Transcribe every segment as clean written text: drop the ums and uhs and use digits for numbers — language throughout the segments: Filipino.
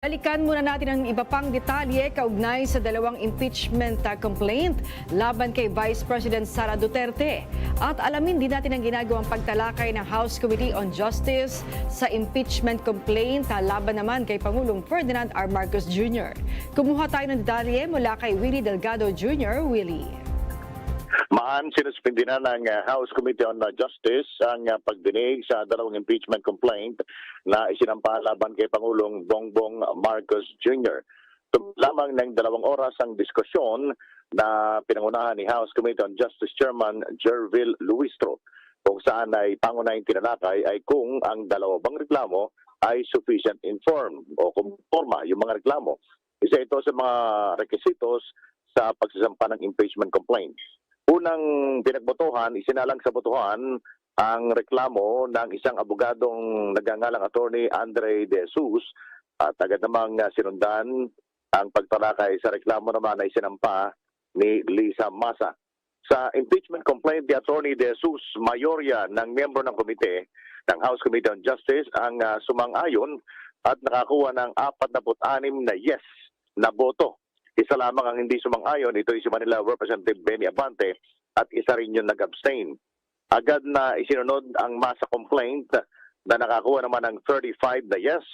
Balikan muna natin ang iba pang detalye kaugnay sa dalawang impeachment complaint laban kay Vice President Sara Duterte. At alamin din natin ang ginagawang pagtalakay ng House Committee on Justice sa impeachment complaint laban naman kay Pangulong Ferdinand R. Marcos Jr. Kumuha tayo ng detalye mula kay Willie Delgado Jr. Willie. Sinuspindi na ng House Committee on Justice ang pagdinig sa dalawang impeachment complaint na isinampa laban kay Pangulong Bongbong Marcos Jr. Lamang ng 2 oras ang diskusyon na pinangunahan ni House Committee on Justice Chairman Jervil Luistro, kung saan ay pangunahing tinalakay ay kung ang dalawa bang reklamo ay sufficient informed o kumporma yung mga reklamo. Isa ito sa mga requisitos sa pagsasampa ng impeachment complaint. Unang pinagbotohan, isinalang sa botohan ang reklamo ng isang abogadong nagngangalang attorney Andre De Jesus at agad namang sinundan ang pagtalakay sa reklamo naman na isinampa ni Lisa Masa. Sa impeachment complaint ni Attorney De Jesus, mayorya ng miyembro ng komite ng House Committee on Justice ang sumang-ayon at nakakuha ng 46 na yes na boto. Isa lamang ang hindi sumang-ayon, ito ay si Manila Representative Benny Abante at isa rin yung nag-abstain. Agad na isinunod ang masa complaint na nakakuha naman ng 35 na yes,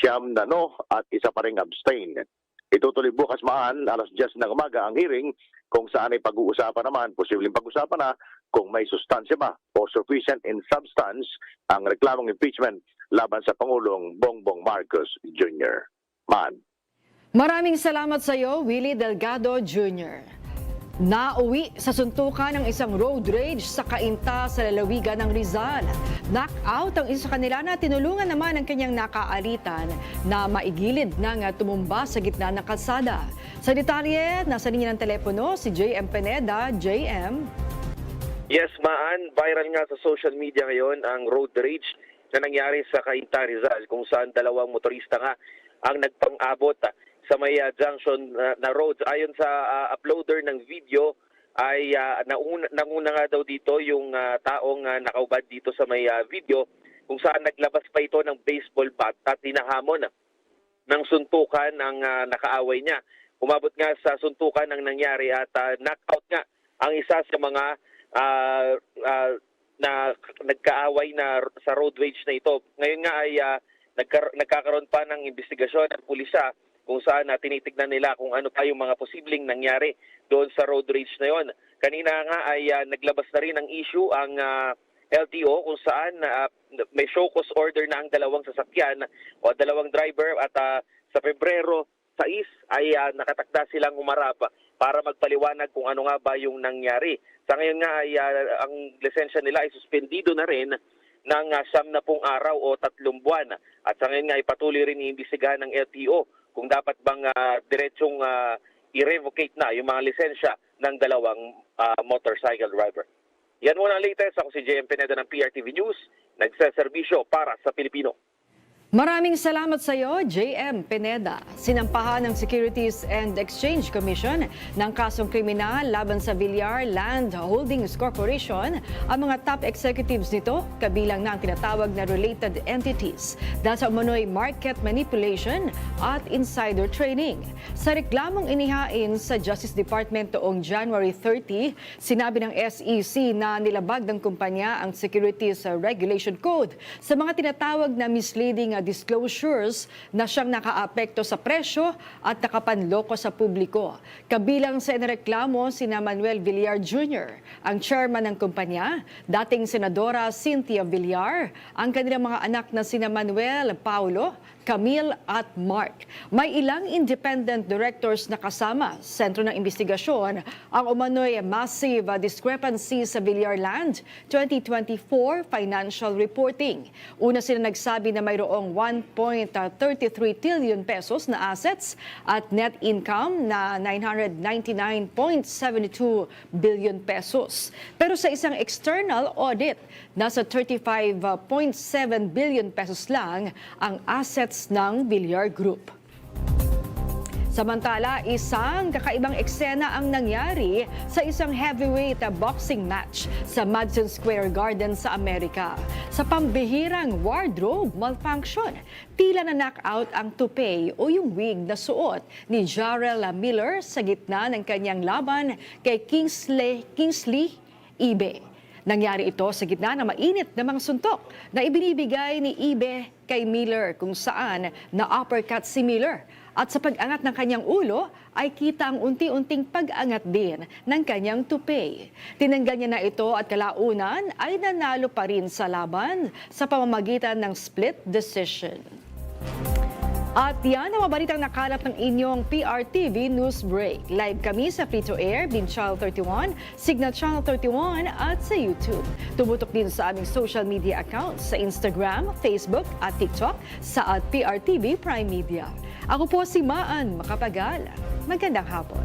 9 na no at isa pa ring abstain. Itutuloy bukas alas 10 ng umaga ang hearing kung saan ay pag-uusapan naman, posibleng pag-usapan na kung may sustansya ba o sufficient in substance ang reklamong impeachment laban sa Pangulong Bongbong Marcos Jr. Maraming salamat sa iyo, Willie Delgado Jr. Nauwi sa suntukan ng isang road rage sa Cainta sa lalawigan ng Rizal. Knockout ang isa sa kanila na tinulungan naman ang kanyang nakaalitan na maigilid nang tumumba sa gitna ng kalsada. Sa detalye, nasa linya ng telepono si JM Pineda. JM? Yes, viral nga sa social media ngayon ang road rage na nangyari sa Cainta, Rizal, kung saan 2 motorista nga ang nagpang-abot sa may junction na roads. Ayon sa uploader ng video ay nanguna nga daw dito yung taong nakaubad dito sa may video, kung saan naglabas pa ito ng baseball bat at hinahamon ng suntukan ng nakaaway niya. Umabot nga sa suntukan ang nangyari at knockout nga ang isa sa mga na nagkaaway na sa road rage na ito. Ngayon nga ay nagkakaroon pa ng investigasyon ng pulisya kung saan tinitignan nila kung ano pa yung mga posibleng nangyari doon sa road rage na yon. Kanina nga ay naglabas na rin ng issue ang LTO kung saan may show cause order na ang 2 sasakyan o 2 driver at sa Pebrero 6 ay nakatakda silang umarap para magpaliwanag kung ano nga ba yung nangyari. Sa ngayon nga ay ang lisensya nila ay suspendido na rin ng 10 araw o 3 buwan. At sa ngayon nga ay patuloy rin iimbestigahan ng LTO kung dapat bang diretsong i-revocate na yung mga lisensya ng 2 motorcycle driver. Yan muna ang latest. Ako si JM Pineda ng PRTV News, nagseserbisyo para sa Pilipino. Maraming salamat sa iyo, JM Pineda. Sinampahan ng Securities and Exchange Commission ng kasong kriminal laban sa Villar Land Holdings Corporation ang mga top executives nito, kabilang na ang tinatawag na related entities dahil sa umano'y market manipulation at insider trading. Sa reklamong inihain sa Justice Department noong January 30, sinabi ng SEC na nilabag ng kumpanya ang Securities Regulation Code sa mga tinatawag na misleading disclosures na siyang nakaapekto sa presyo at nakapanloko sa publiko. Kabilang sa inireklamo sina Manuel Villar Jr., ang chairman ng kumpanya, dating Senadora Cynthia Villar, ang kanilang mga anak na sina Manuel, Paulo, Camille at Mark. May ilang independent directors na kasama sa sentro ng investigasyon ang umano'y massive discrepancy sa Villar Land 2024 financial reporting. Una sila nagsabi na mayroong 1.33 trillion pesos na assets at net income na 999.72 billion pesos. Pero sa isang external audit, nasa 35.7 billion pesos lang ang assets ng Villar Group. Samantala, isang kakaibang eksena ang nangyari sa isang heavyweight boxing match sa Madison Square Garden sa Amerika. Sa pambihirang wardrobe malfunction, tila na knockout ang toupee o yung wig na suot ni Jarrell Miller sa gitna ng kanyang laban kay Kingsley Ibe. Nangyari ito sa gitna ng mainit na mga suntok na ibinibigay ni Ibe kay Miller kung saan na-uppercut si Miller. At sa pag-angat ng kanyang ulo ay kita ang unti-unting pag-angat din ng kanyang toupee. Tinanggal niya na ito at kalaunan ay nanalo pa rin sa laban sa pamamagitan ng split decision. At yan ang mabalitang nakalap ng inyong PRTV News Break. Live kami sa Free-to-Air, Beam Channel 31, Signal Channel 31 at sa YouTube. Tumutok din sa aming social media accounts sa Instagram, Facebook at TikTok sa @PRTV Prime Media. Ako po si Maan Macapagal. Magandang hapon.